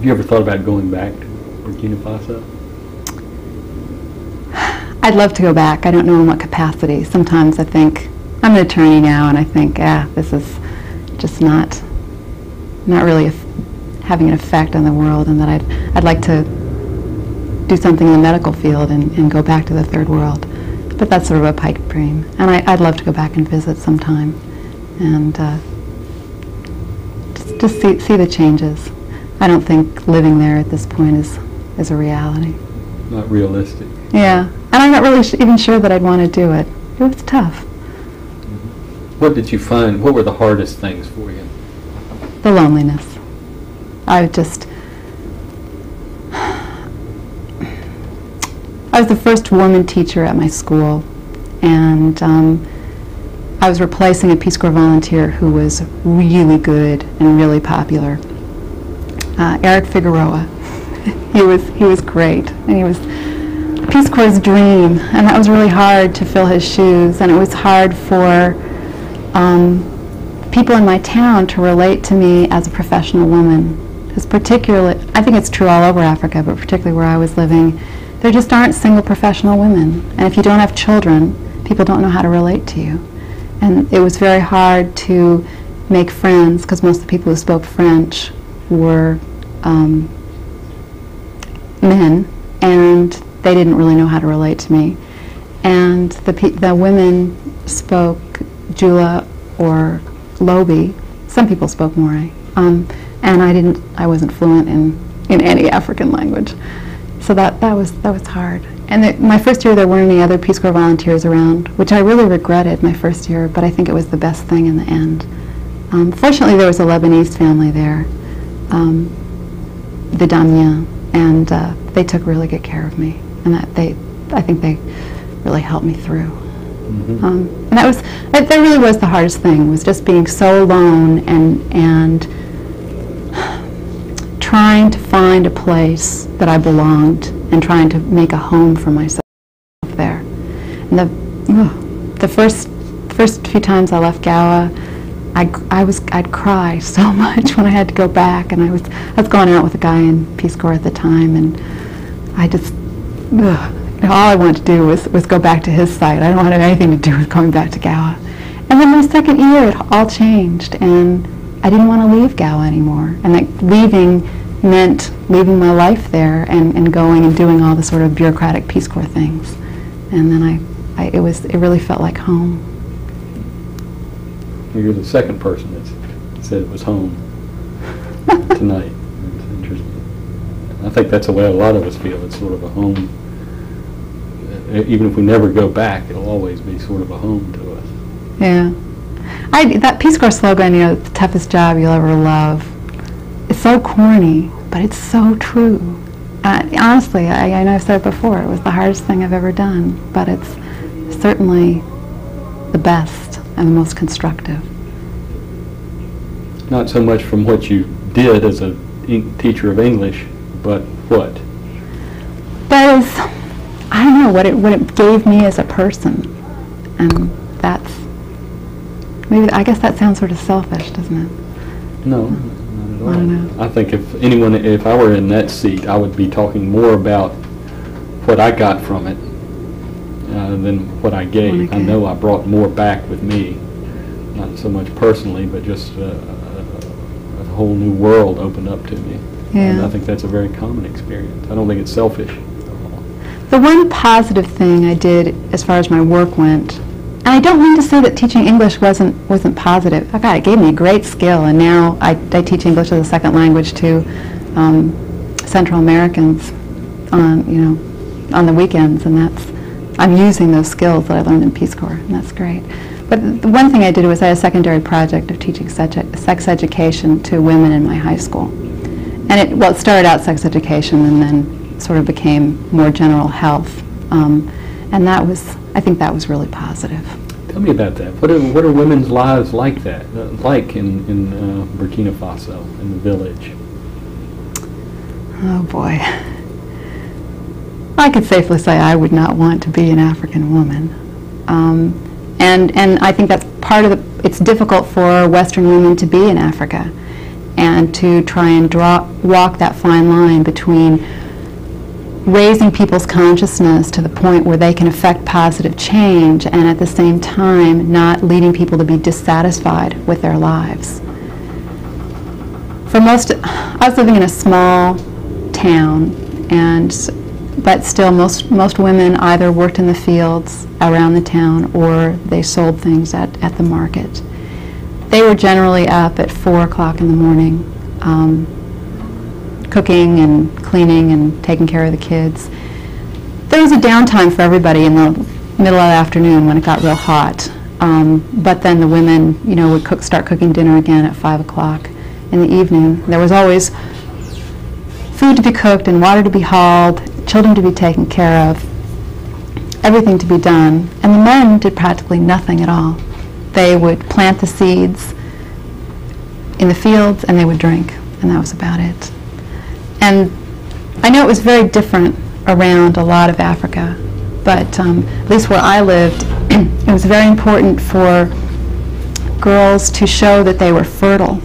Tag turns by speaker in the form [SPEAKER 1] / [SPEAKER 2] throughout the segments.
[SPEAKER 1] Have you ever thought about going back to Burkina Faso?
[SPEAKER 2] I'd love to go back. I don't know in what capacity. Sometimes I think, I'm an attorney now, and I think, this is just not really having an effect on the world, and that I'd like to do something in the medical field and go back to the third world. But that's sort of a pipe dream. And I'd love to go back and visit sometime and just see the changes. I don't think living there at this point is a reality.
[SPEAKER 1] Not realistic.
[SPEAKER 2] Yeah, and I'm not really even sure that I'd want to do it. It was tough.
[SPEAKER 1] What did you find? What were the hardest things for you?
[SPEAKER 2] The loneliness. I was the first woman teacher at my school, and I was replacing a Peace Corps volunteer who was really good and really popular. Eric Figueroa. he was great, and he was Peace Corps' dream, and that was really hard to fill his shoes, and it was hard for people in my town to relate to me as a professional woman. Because particularly, I think it's true all over Africa, but particularly where I was living, there just aren't single professional women, and if you don't have children, people don't know how to relate to you. And it was very hard to make friends, because most of the people who spoke French were men, and they didn't really know how to relate to me. And the women spoke Jula or Lobi. Some people spoke Moray, and I wasn't fluent in any African language, so that was hard. And my first year there weren't any other Peace Corps volunteers around, which I really regretted my first year, but I think it was the best thing in the end. Fortunately, there was a Lebanese family there, the Damien, and they took really good care of me, and I think they really helped me through.
[SPEAKER 1] Mm-hmm.
[SPEAKER 2] And that really was the hardest thing, was just being so alone and trying to find a place that I belonged and trying to make a home for myself there. And the first few times I left Gowa, I'd cry so much when I had to go back, and I was going out with a guy in Peace Corps at the time, and I just all I wanted to do was go back to his site. I don't want to have anything to do with going back to Gowa. And then my second year, it all changed, and I didn't want to leave Gowa anymore. And that leaving meant leaving my life there and going and doing all the sort of bureaucratic Peace Corps things. And then it really felt like home.
[SPEAKER 1] You're the second person that said it was home tonight. It's interesting. I think that's the way a lot of us feel. It's sort of a home. Even if we never go back, it'll always be sort of a home to us.
[SPEAKER 2] Yeah. That Peace Corps slogan, the toughest job you'll ever love, it's so corny, but it's so true. Honestly, I know I've said it before, it was the hardest thing I've ever done, but it's certainly the best and the most constructive.
[SPEAKER 1] Not so much from what you did as a teacher of English, but what?
[SPEAKER 2] That is, I don't know, what it gave me as a person. And that's, maybe, I guess that sounds sort of selfish, doesn't it?
[SPEAKER 1] No, not at all.
[SPEAKER 2] I don't know.
[SPEAKER 1] I think if I were in that seat, I would be talking more about what I got from it than what I gave. I know I brought more back with me, not so much personally, but just a whole new world opened up to me.
[SPEAKER 2] Yeah.
[SPEAKER 1] And I think that's a very common experience. I don't think it's selfish at all.
[SPEAKER 2] The one positive thing I did as far as my work went, and I don't mean to say that teaching English wasn't positive. God, it gave me a great skill, and now I teach English as a second language to Central Americans on the weekends, and I'm using those skills that I learned in Peace Corps, and that's great. But the one thing I did was I had a secondary project of teaching sex education to women in my high school. And it started out sex education and then sort of became more general health. And I think that was really positive.
[SPEAKER 1] Tell me about that. What are women's lives like that, like in Burkina Faso, in the village?
[SPEAKER 2] Oh boy. I could safely say I would not want to be an African woman. And I think that's part of it's difficult for Western women to be in Africa. and to try and walk that fine line between raising people's consciousness to the point where they can affect positive change and at the same time not leading people to be dissatisfied with their lives. I was living in a small town, but still most women either worked in the fields around the town or they sold things at the market. They were generally up at 4 o'clock in the morning, cooking and cleaning and taking care of the kids. There was a downtime for everybody in the middle of the afternoon when it got real hot. But then the women, would start cooking dinner again at 5 o'clock in the evening. There was always food to be cooked and water to be hauled, children to be taken care of, everything to be done. And the men did practically nothing at all. They would plant the seeds in the fields and they would drink, and that was about it. And I know it was very different around a lot of Africa, but at least where I lived, it was very important for girls to show that they were fertile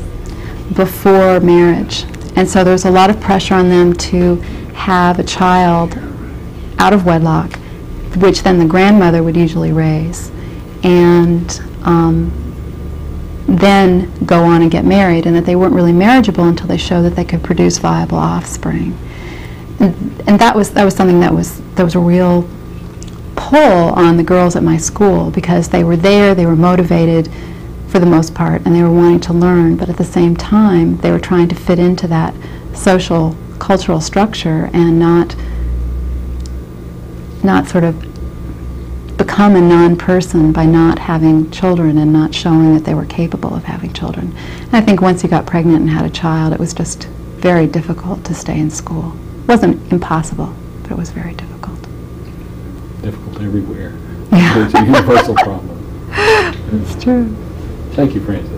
[SPEAKER 2] before marriage. And so there was a lot of pressure on them to have a child out of wedlock, which then the grandmother would usually raise, and then go on and get married, and that they weren't really marriageable until they showed that they could produce viable offspring. And that was something there was a real pull on the girls at my school, because they were there, they were motivated for the most part, and they were wanting to learn, but at the same time they were trying to fit into that social, cultural structure and not sort of become a non-person by not having children and not showing that they were capable of having children. And I think once you got pregnant and had a child, it was just very difficult to stay in school. It wasn't impossible, but it was very difficult.
[SPEAKER 1] Difficult everywhere.
[SPEAKER 2] Yeah.
[SPEAKER 1] It's a universal problem.
[SPEAKER 2] It's true.
[SPEAKER 1] Thank you, Frances.